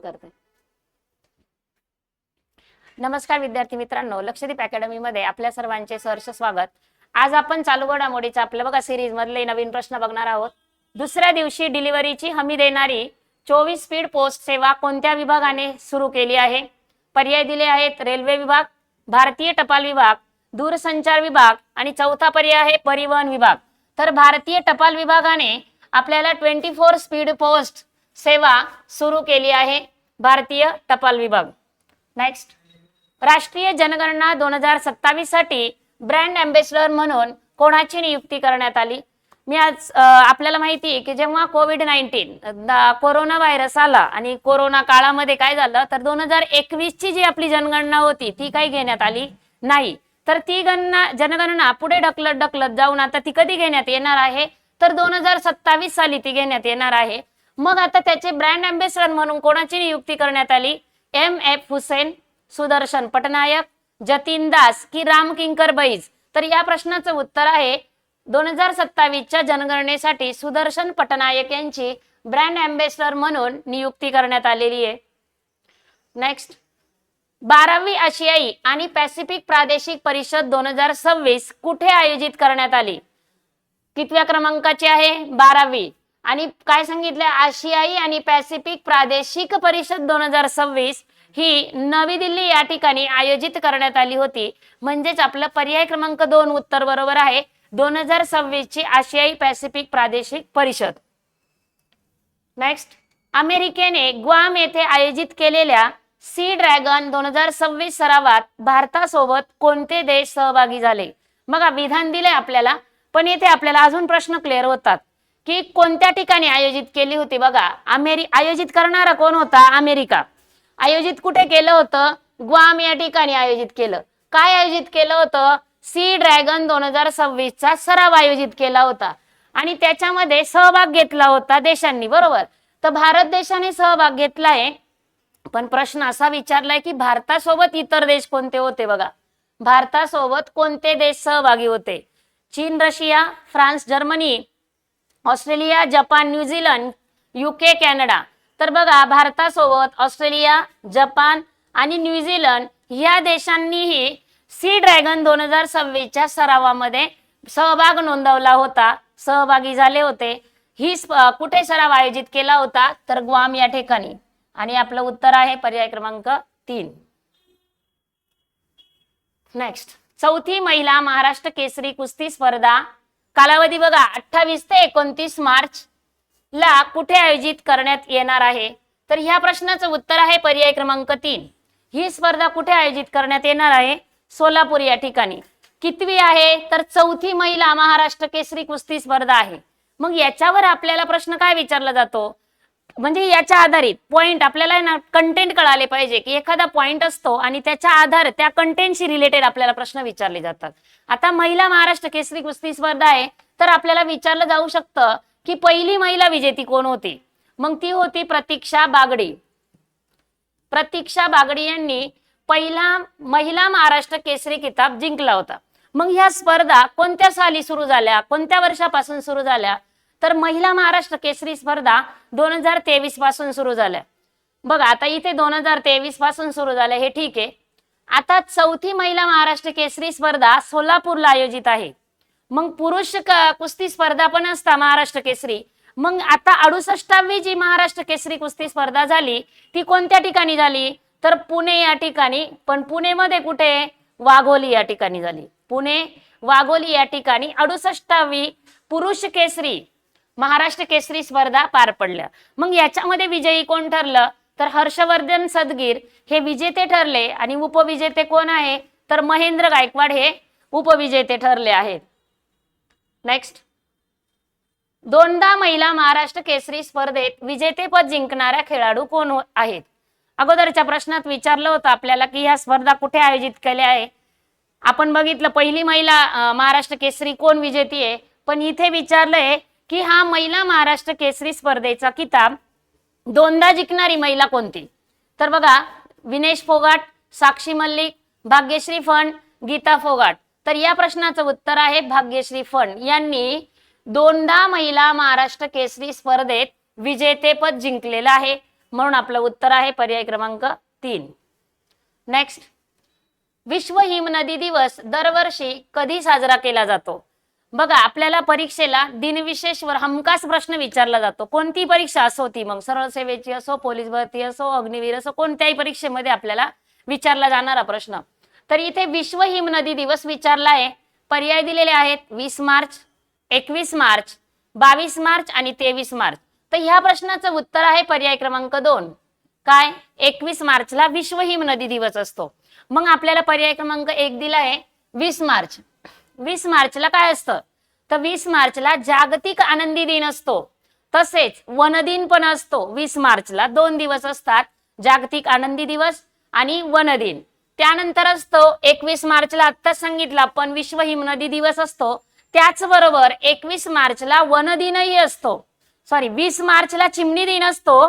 करते. नमस्कार विद्यार्थी मित्रांनो, लक्षदीप अकॅडमी मध्ये आपल्या सर्वांचे सहर्ष स्वागत. आज आपण चालू घडामोडीचा आपल्या बघा सिरीज मधले नवीन प्रश्न बघणार आहोत. दुसऱ्या दिवशी डिलिव्हरीची हमी देणारी 24 स्पीड पोस्ट सेवा कोणत्या विभागाने सुरू केली आहे? पर्याय दिले आहेत रेल्वे विभाग, भारतीय टपाल विभाग, दूरसंचार विभाग आणि चौथा पर्याय आहे परिवहन विभाग. तर भारतीय टपाल विभागाने आपल्याला 24 स्पीड पोस्ट सेवा सुरू केली आहे, भारतीय टपाल विभाग. नेक्स्ट, राष्ट्रीय जनगणना 2027 साठी ब्रँड अँबॅसेडर म्हणून कोणाची नियुक्ती करण्यात आली? मी आज आपल्याला माहिती आहे की जेव्हा कोविड-19 कोरोना व्हायरस आला आणि कोरोना काळामध्ये काय झालं तर 2021 ची जी आपली जनगणना होती ती काही घेण्यात आली नाही. तर ती जनगणना पुढे ढकलत जाऊन आता ती कधी घेण्यात येणार आहे तर 2027 साली ती घेण्यात येणार आहे. मग आता त्याचे ब्रँड अँबॅसेडर म्हणून कोणाची नियुक्ती करण्यात आली? M.F. हुसेन, सुदर्शन पटनायक, जतीन दास की राम किंकर बैज? तर या प्रश्नाचं उत्तर आहे 2027 च्या जनगणनेसाठी सुदर्शन पटनायक यांची ब्रँड अँबॅसेडर म्हणून नियुक्ती करण्यात आलेली आहे. नेक्स्ट, 12वी आशियाई आणि पॅसिफिक प्रादेशिक परिषद 2026 कुठे आयोजित करण्यात आली? कितव्या क्रमांकाची आहे? 12वी. आणि काय सांगितलं? आशियाई आणि पॅसिफिक प्रादेशिक परिषद 2026 ही नवी दिल्ली या ठिकाणी आयोजित करण्यात आली होती. म्हणजेच आपलं पर्याय क्रमांक 2 उत्तर बरोबर आहे. 2026 ची आशियाई पॅसिफिक प्रादेशिक परिषद. नेक्स्ट, अमेरिकेने ग्वाम येथे आयोजित केलेल्या सी ड्रॅगन 2026 सरावात भारतासोबत कोणते देश सहभागी झाले? मग विधान दिले आपल्याला, पण येथे आपल्याला अजून प्रश्न क्लिअर होतात की कोणत्या ठिकाणी आयोजित केली होती. बघा, आयोजित करणारा कोण होता? अमेरिका. आयोजित कुठे केलं होतं? ग्वाम या ठिकाणी आयोजित केलं. काय आयोजित केलं होतं? सी ड्रॅगन 2026 चा सराव आयोजित केला होता आणि त्याच्यामध्ये सहभाग घेतला होता देशांनी, बरोबर. तर भारत देशाने सहभाग घेतलाय, पण प्रश्न असा विचारलाय की भारतासोबत इतर देश कोणते होते? बघा, भारतासोबत कोणते देश सहभागी होते? चीन, Russia, France, Germany, Australia, Japan, New Zealand, UK, Canada. तर बघा, भारतासोबत ऑस्ट्रेलिया, जपान आणि न्यूझीलंड या देशांनीही सी ड्रॅगन 2026 च्या सरावामध्ये सहभाग नोंदवला होता, सहभागी झाले होते. ही कुठे सराव आयोजित केला होता? तर ग्वाम या ठिकाणी. आणि आपलं उत्तर आहे पर्याय क्रमांक 3. नेक्स्ट, चौथी महिला महाराष्ट्र केसरी कुस्ती स्पर्धा कालावधी बघा 28 ते 29 मार्च ला कुठे आयोजित करण्यात येणार आहे? तर ह्या प्रश्नाचं उत्तर आहे पर्याय क्रमांक 3. ही स्पर्धा कुठे आयोजित करण्यात येणार आहे? सोलापूर या ठिकाणी. कितवी आहे? तर चौथी महिला महाराष्ट्र केसरी कुस्ती स्पर्धा आहे. मग याच्यावर आपल्याला प्रश्न काय विचारला जातो? म्हणजे याच्या आधारित पॉइंट आपल्याला ना कंटेंट कळाले पाहिजे की एखादा पॉइंट असतो आणि त्याच्या आधार त्या कंटेंटशी रिलेटेड आपल्याला प्रश्न विचारले जातात. आता महिला महाराष्ट्र केसरी कुस्ती स्पर्धा आहे तर आपल्याला विचारलं जाऊ शकतं की पहिली महिला विजेती कोण होती? मग ती होती प्रतीक्षा बागडी. प्रतीक्षा बागडी यांनी पहिला महिला महाराष्ट्र केसरी किताब जिंकला होता. मग ह्या स्पर्धा कोणत्या साली सुरू झाल्या, कोणत्या वर्षापासून सुरू झाल्या? तर महिला महाराष्ट्र केसरी स्पर्धा 2023 पासून सुरू झाल्या. बघा, आता इथे 2023 पासून सुरू झाल्या हे ठीक आहे. आता चौथी महिला महाराष्ट्र केसरी स्पर्धा सोलापूरला आयोजित आहे. मग पुरुष कुस्ती स्पर्धा पण असता महाराष्ट्र केसरी. मग आता 68वी जी महाराष्ट्र केसरी कुस्ती स्पर्धा झाली ती कोणत्या ठिकाणी झाली? तर पुणे या ठिकाणी. पण पुणेमध्ये कुठे? वाघोली या ठिकाणी झाली. पुणे, वाघोली या ठिकाणी 68वी पुरुष केसरी महाराष्ट्र केसरी स्पर्धा पार पडल्या. मग याच्यामध्ये विजयी कोण ठरलं? तर हर्षवर्धन सदगीर हे विजेते ठरले आणि उपविजेते कोण आहे? तर महेंद्र गायकवाड हे उपविजेते ठरले आहेत. नेक्स्ट, दोनदा महिला महाराष्ट्र केसरी स्पर्धेत विजेतेपद जिंकणाऱ्या खेळाडू कोण आहेत? अगोदरच्या प्रश्नात विचारलं होतं आपल्याला की ह्या स्पर्धा कुठे आयोजित केल्या आहे. आपण बघितलं पहिली महिला महाराष्ट्र केसरी कोण विजेती आहे, पण इथे विचारलंय की हा महिला महाराष्ट्र केसरी स्पर्धेचा किताब दोनदा जिंकणारी महिला कोणती? तर बघा, विनेश फोगाट, साक्षी मल्लिक, भाग्यश्री फंड, गीता फोगाट. तर या प्रश्नाचं उत्तर आहे भाग्यश्री फंड यांनी दोनदा महिला महाराष्ट्र केसरी स्पर्धेत विजेतेपद जिंकलेलं आहे. म्हणून आपलं उत्तर आहे पर्याय क्रमांक 3. नेक्स्ट, विश्व हिमनदी दिवस दरवर्षी कधी साजरा केला जातो? बघा, आपल्याला परीक्षेला दिनविशेषवर हमखास प्रश्न विचारला जातो. कोणती परीक्षा असो ती, मग सरळ सेवेची असो, पोलीस भरती असो, अग्निवीर असो, कोणत्याही परीक्षेमध्ये आपल्याला विचारला जाणारा प्रश्न. तर इथे विश्व हिमनदी दिवस विचारला आहे. पर्याय दिलेले आहेत 20 मार्च, 21 मार्च, 22 मार्च आणि 23 मार्च. तर ह्या प्रश्नाचं उत्तर आहे पर्याय क्रमांक 2. काय? 21 मार्चला विश्व हिमनदी दिवस असतो. मग आपल्याला पर्याय क्रमांक 1 दिला आहे 20 मार्च. 20 मार्चला काय असतं? तर 20 मार्चला जागतिक आनंदी दिन असतो. तसेच वन दिन पण असतो. 20 मार्चला 2 दिवस असतात, जागतिक आनंदी दिवस आणि वन दिन. त्यानंतर असतो 21 मार्चला, आत्ताच सांगितलं आपण, विश्व हिमनदी दिवस असतो. त्याचबरोबर 21 मार्चला वन दिनही असतो. 20 मार्चला चिमणी दिन असतो.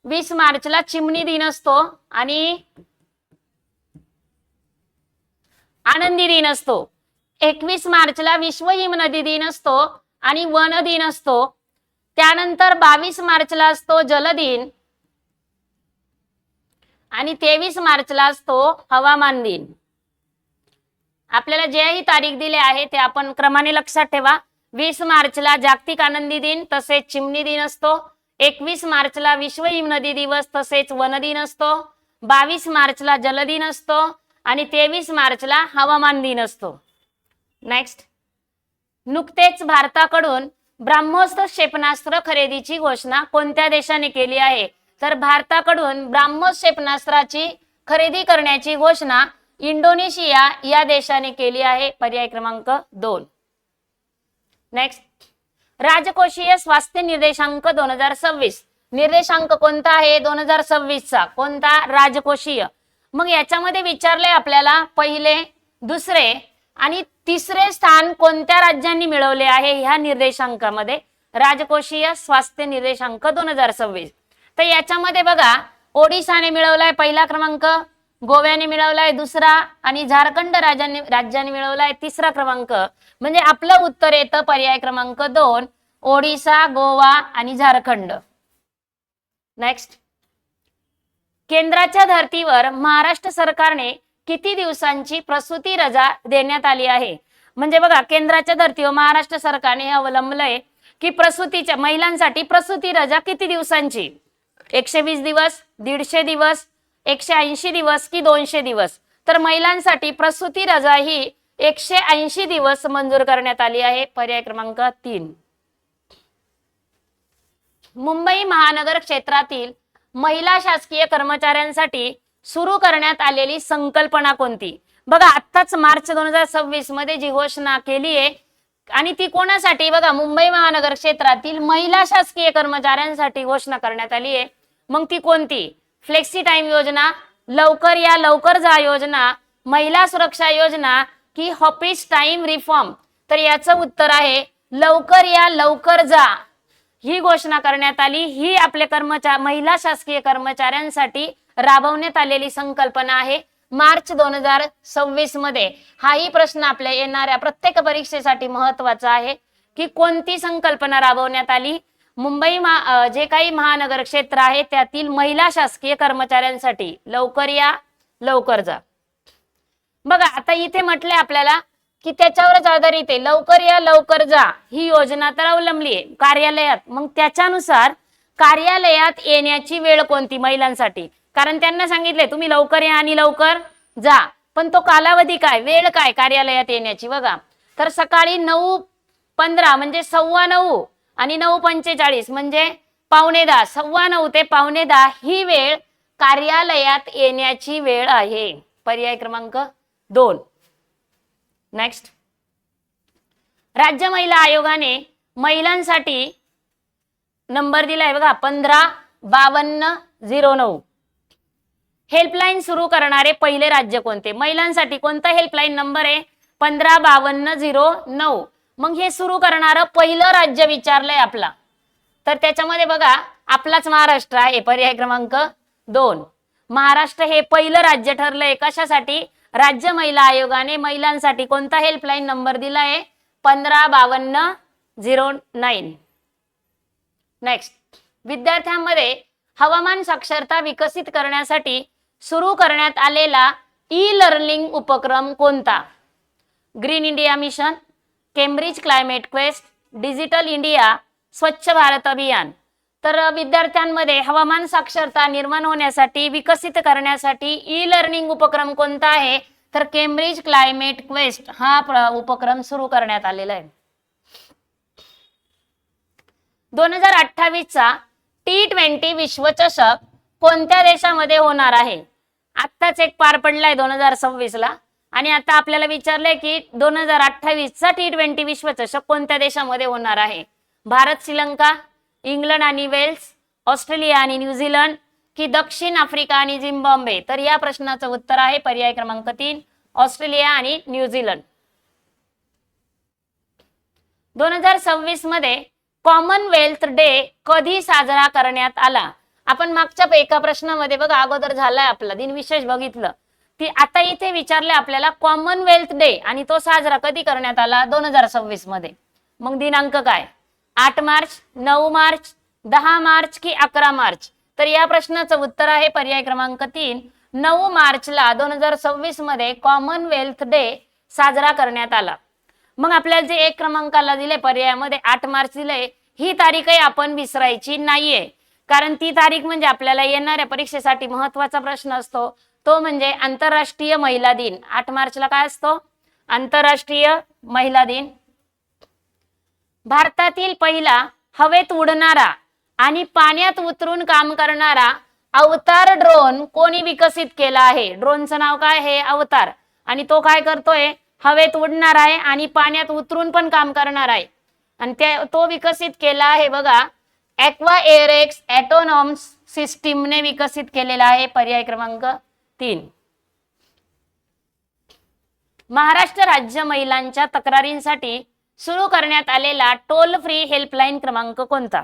20 मार्चला चिमणी दिन असतो आणि आनंदी दिन असतो. 21 मार्चला विश्व हिमनदी दिन असतो आणि वन दिन असतो. त्यानंतर 22 मार्चला असतो जल दिन आणि 23 मार्चला असतो हवामान दिन. आपल्याला जेही तारीख दिले आहे ते आपण क्रमाने लक्षात ठेवा. 20 मार्चला जागतिक आनंदी दिन तसेच चिमणी दिन असतो. 21 मार्चला विश्व हिमनदी दिवस तसेच वन दिन असतो. 22 मार्चला जलदिन असतो आणि 23 मार्चला हवामान दिन असतो. नेक्स्ट, नुकतेच भारताकडून ब्रह्मोस क्षेपणास्त्र खरेदीची घोषणा कोणत्या देशाने केली आहे? तर भारताकडून ब्रह्मोस क्षेपणास्त्राची खरेदी करण्याची घोषणा इंडोनेशिया या देशाने केली आहे. पर्याय क्रमांक 2. नेक्स्ट, राजकोषीय स्वास्थ्य निर्देशांक 2026 निर्देशांक कोणता आहे? 2026 चा. कोणता? राजकोषीय. मग याच्यामध्ये विचारले आपल्याला पहिले, दुसरे आणि तिसरे स्थान कोणत्या राज्यांनी मिळवले आहे ह्या निर्देशांकामध्ये? राजकोषीय स्वास्थ्य निर्देशांक 2026. तर याच्यामध्ये बघा, ओडिशाने मिळवलाय पहिला क्रमांक, गोव्याने मिळवलाय दुसरा आणि झारखंड राज्याने मिळवलाय तिसरा क्रमांक. म्हणजे आपलं उत्तर येतं पर्याय क्रमांक 2, ओडिशा, गोवा आणि झारखंड. नेक्स्ट, केंद्राच्या धर्तीवर महाराष्ट्र सरकारने किती दिवसांची प्रसूती रजा देण्यात आली आहे? म्हणजे बघा, केंद्राच्या धर्तीवर महाराष्ट्र सरकारने हे अवलंबलंय की प्रसूतीच्या महिलांसाठी प्रसूती रजा किती दिवसांची? 120 दिवस, 150 दिवस, 180 दिवस की 200 दिवस? तर महिलांसाठी प्रसूती रजा ही 180 दिवस मंजूर करण्यात आली आहे. पर्याय क्रमांक 3. मुंबई महानगर क्षेत्रातील महिला शासकीय कर्मचाऱ्यांसाठी सुरू करण्यात आलेली संकल्पना कोणती? बघा, आत्ताच मार्च 2026 मध्ये जी घोषणा केली आहे आणि ती कोणासाठी? बघा, मुंबई महानगर क्षेत्रातील महिला शासकीय कर्मचाऱ्यांसाठी घोषणा करण्यात आली आहे. मग ती कोणती? फ्लेक्सी टाइम योजना, लवकर या लवकर जा योजना, महिला सुरक्षा योजना की ऑफिस टाइम रिफॉर्म? तर याचं उत्तर आहे लवकर या लवकर जा ही घोषणा करण्यात आली. ही आपल्या महिला शासकीय कर्मचाऱ्यांसाठी राबवण्यात आलेली संकल्पना आहे मार्च 2026 मध्ये. हाही प्रश्न आपल्या येणाऱ्या प्रत्येक परीक्षेसाठी महत्वाचा आहे की कोणती संकल्पना राबवण्यात आली. मुंबई जे काही महानगर क्षेत्र आहे त्यातील महिला शासकीय कर्मचाऱ्यांसाठी लवकर या लवकर जा. बघा, आता इथे म्हटले आपल्याला की त्याच्यावरच आधारित आहे. लवकर या लवकर जा ही योजना तर अवलंबली आहे कार्यालयात. मग त्याच्यानुसार कार्यालयात येण्याची वेळ कोणती महिलांसाठी? कारण त्यांना सांगितले तुम्ही लवकर या आणि लवकर जा, पण तो कालावधी काय, वेळ काय कार्यालयात येण्याची? बघा, तर सकाळी 9:15 म्हणजे 9:15 आणि 9:45 म्हणजे 9:15, 9:15 ते 9:15 ही वेळ कार्यालयात येण्याची वेळ आहे. पर्याय क्रमांक 2. नेक्स्ट, राज्य महिला आयोगाने महिलांसाठी नंबर दिलाय बघा 155209. हेल्पलाईन सुरू करणारे पहिले राज्य कोणते? महिलांसाठी कोणता हेल्पलाईन नंबर आहे? 155209. मग हे सुरू करणारं पहिलं राज्य विचारलंय आपला, तर त्याच्यामध्ये बघा आपलाच महाराष्ट्र आहे. पर्याय क्रमांक 2. महाराष्ट्र हे पहिलं राज्य ठरलंय. कशासाठी? राज्य महिला आयोगाने महिलांसाठी कोणता हेल्पलाईन नंबर दिलाय? 155209. नेक्स्ट, विद्यार्थ्यांमध्ये हवामान साक्षरता विकसित करण्यासाठी सुरू करण्यात आलेला ई लर्निंग उपक्रम कोणता? Green India mission, Cambridge climate quest, digital India, स्वच्छ भारत अभियान. तर विद्यार्थ्यांमध्ये हवामान साक्षरता निर्माण होण्यासाठी विकसित करण्यासाठी ई लर्निंग उपक्रम कोणता आहे? तर केम्ब्रिज क्लायमेट क्वेस्ट हा उपक्रम सुरू करण्यात आलेला आहे. 2028 चा T20 विश्वचषक कोणत्या देशामध्ये होणार आहे? आत्ताच एक पार पडलाय 2026 ला आणि आता आपल्याला विचारलंय की 2028 चा T20 विश्वचषक कोणत्या देशामध्ये होणार आहे? भारत, श्रीलंका, इंग्लंड आणि वेल्स, ऑस्ट्रेलिया आणि न्यूझीलंड की दक्षिण आफ्रिका आणि झिम्बाब्वे? तर या प्रश्नाचं उत्तर आहे पर्याय क्रमांक 3, ऑस्ट्रेलिया आणि न्यूझीलंड. 2026 मध्ये कॉमनवेल्थ डे कधी साजरा करण्यात आला? आपण मागच्या एका प्रश्नामध्ये बघा अगोदर झालाय आपला दिनविशेष बघितलं ती आता इथे विचारले आपल्याला कॉमनवेल्थ डे आणि तो साजरा कधी करण्यात आला? 2026 मध्ये. मग दिनांक काय? 8 मार्च, 9 मार्च, 10 मार्च की 11 मार्च? तर या प्रश्नाचं उत्तर आहे पर्याय क्रमांक 3, 9 मार्चला 2026 मध्ये कॉमनवेल्थ डे साजरा करण्यात आला. मग आपल्याला जे एक क्रमांकाला दिले पर्यायामध्ये 8 मार्च दिले, ही तारीखही आपण विसरायची नाहीये कारण ती तारीख म्हणजे आपल्याला येणाऱ्या परीक्षेसाठी महत्वाचा प्रश्न असतो तो म्हणजे आंतरराष्ट्रीय महिला दिन. 8 मार्चला काय असतो? आंतरराष्ट्रीय महिला दिन. भारतातील पहिला हवेत उडणारा आणि पाण्यात उतरून काम करणारा अवतार ड्रोन कोणी विकसित केला आहे? ड्रोनचं नाव काय? हे अवतार. आणि तो काय करतोय? हवेत उडणार आहे आणि पाण्यात उतरून पण काम करणार आहे. आणि तो विकसित केला आहे बघा ॲक्वा एअरेक्स ऑटोनॉमस सिस्टीमने विकसित केलेला आहे पर्याय क्रमांक 3. महाराष्ट्र राज्य महिलांच्या तक्रारींसाठी सुरू करण्यात आलेला टोल फ्री हेल्पलाईन क्रमांक कोणता?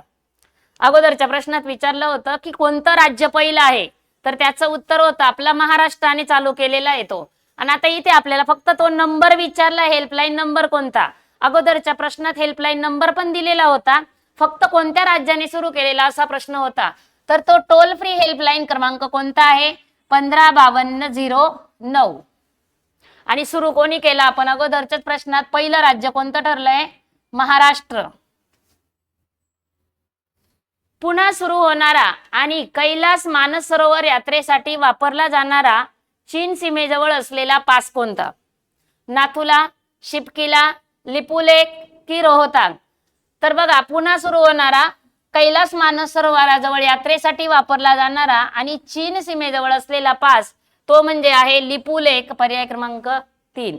अगोदरच्या प्रश्नात विचारलं होतं की कोणतं राज्य पहिलं आहे तर त्याचं उत्तर होतं आपला महाराष्ट्राने चालू केलेला आहे तो. आणि आता इथे आपल्याला फक्त तो नंबर विचारला हेल्पलाईन नंबर कोणता? अगोदरच्या प्रश्नात हेल्पलाईन नंबर पण दिलेला होता फक्त कोणत्या राज्याने सुरू केलेला असा प्रश्न होता. तर तो टोल फ्री हेल्पलाईन क्रमांक कोणता आहे? 155209. आणि सुरू कोणी केला? आपण अगोदरच्याच प्रश्नात पहिलं राज्य कोणतं ठरलंय? महाराष्ट्र. पुन्हा सुरू होणारा आणि कैलास मानसरोवर यात्रेसाठी वापरला जाणारा चीन सीमेजवळ असलेला पास कोणता? नाथुला, शिपकीला, लिपुलेख की रोहतांग? तर बघा पुन्हा सुरू होणारा कैलास मानसरोवराजवळ यात्रेसाठी वापरला जाणारा आणि चीन सीमेजवळ असलेला पास तो म्हणजे आहे लिपुलेख पर्याय क्रमांक 3.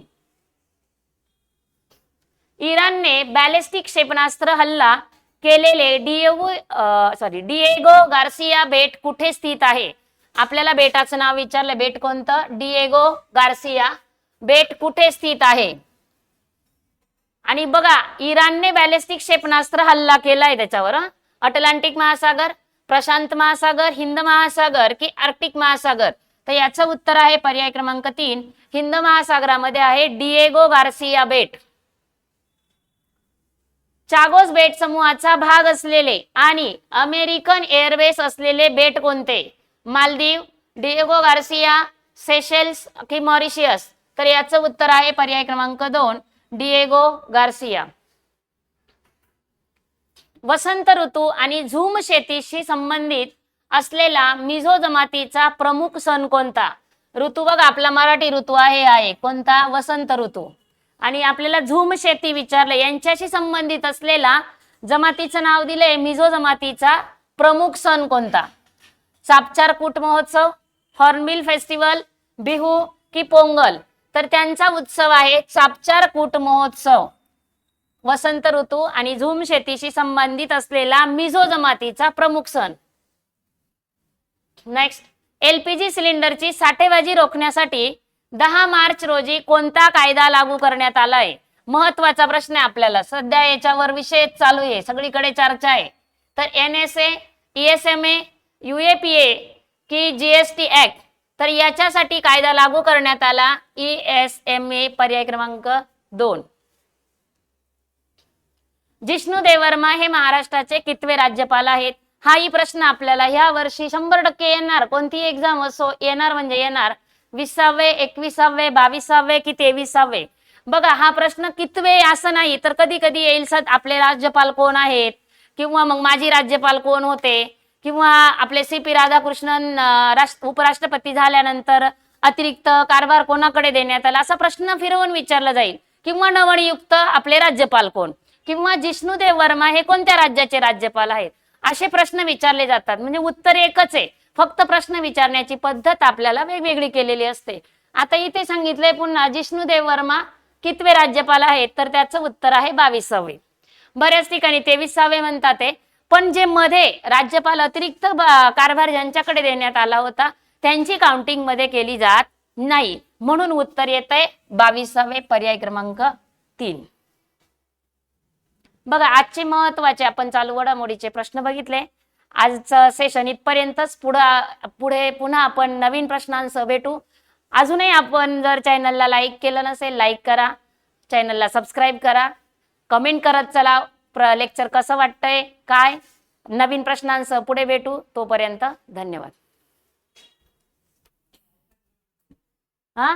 इराणने बॅलिस्टिक क्षेपणास्त्र हल्ला केलेले डिएगो गार्सिया बेट कुठे स्थित आहे? आपल्याला बेटाचं नाव विचारलं. बेट कोणतं? डिएगो गार्सिया बेट कुठे स्थित आहे? आणि बघा इराणने बॅलिस्टिक क्षेपणास्त्र हल्ला केलाय त्याच्यावर. अटलांटिक महासागर, प्रशांत महासागर, हिंद महासागर की आर्क्टिक महासागर? तर याचं उत्तर आहे पर्याय क्रमांक 3, हिंद महासागरामध्ये आहे डिएगो गार्सिया बेट. चागोस बेट समूहाचा भाग असलेले आणि अमेरिकन एअरबेस असलेले बेट कोणते? मालदीव, डिएगो गार्सिया, सेशेल्स की मॉरिशियस? तर याचं उत्तर आहे पर्याय क्रमांक 2, डिएगो गार्सिया. वसंत ऋतू आणि झूम शेतीशी संबंधित असलेला मिझो जमातीचा प्रमुख सण कोणता? ऋतू बघा आपला मराठी ऋतू आहे कोणता? वसंत ऋतू. आणि आपल्याला झूम शेती विचारलं यांच्याशी संबंधित असलेला जमातीचं नाव दिले मिझो जमातीचा प्रमुख सण कोणता? सापचार कूट महोत्सव, हॉर्नबिल फेस्टिवल, बिहू की पोंगल? तर त्यांचा उत्सव आहे सापचार कूट महोत्सव. वसंत ऋतू आणि झूम शेतीशी संबंधित असलेला मिझो जमातीचा प्रमुख सण. नेक्स्ट, एलपीजी सिलेंडरची साठेबाजी रोखण्यासाठी 10 मार्च रोजी कोणता कायदा लागू करण्यात आलाय? महत्वाचा प्रश्न आहे आपल्याला. सध्या याच्यावर विषय चालू आहे, सगळीकडे चर्चा आहे. तर NSA, ESMA, UAPA की GST ऍक्ट? तर याच्यासाठी कायदा लागू करण्यात आला ESMA पर्याय क्रमांक 2. जिष्णू देवर्मा हे महाराष्ट्राचे कितवे राज्यपाल आहेत? हाही प्रश्न आपल्याला ह्या वर्षी 100% येणार. कोणती एक्झाम असो येणार म्हणजे येणार. 20वे, 21वे, 22वे की 23वे. बघा हा प्रश्न कितवे असं नाही तर कधी कधी येईल सर आपले राज्यपाल कोण आहेत किंवा मग माजी राज्यपाल कोण होते किंवा आपले CP राधाकृष्णन उपराष्ट्रपती झाल्यानंतर अतिरिक्त कारभार कोणाकडे देण्यात आला असा प्रश्न फिरवून विचारला जाईल किंवा नवनियुक्त आपले राज्यपाल कोण किंवा जिष्णुदेव वर्मा हे कोणत्या राज्याचे राज्यपाल आहेत असे प्रश्न विचारले जातात. म्हणजे उत्तर एकच आहे, फक्त प्रश्न विचारण्याची पद्धत आपल्याला वेगवेगळी केलेली असते. आता इथे सांगितलंय पुन्हा जिष्णुदेव वर्मा कितवे राज्यपाल आहेत तर त्याचं उत्तर आहे 22वे. बऱ्याच ठिकाणी 23वे म्हणतात ते, पण जे मध्ये राज्यपाल अतिरिक्त कारभार ज्यांच्याकडे देण्यात आला होता त्यांची काउंटिंग मध्ये केली जात नाही, म्हणून उत्तर येत आहे 22वे, पर्याय क्रमांक 3. बघा आजचे महत्वाचे आपण चालू घडामोडीचे प्रश्न बघितले. आजचं सेशन इथपर्यंतच. पुढे पुन्हा आपण नवीन प्रश्नांसह भेटू. अजूनही आपण जर चॅनलला लाईक केलं नसेल लाईक करा, चॅनलला सबस्क्राईब करा, कमेंट करत चला लेक्चर कसं वाटतंय काय. नवीन प्रश्नांसह पुढे भेटू, तोपर्यंत धन्यवाद. हा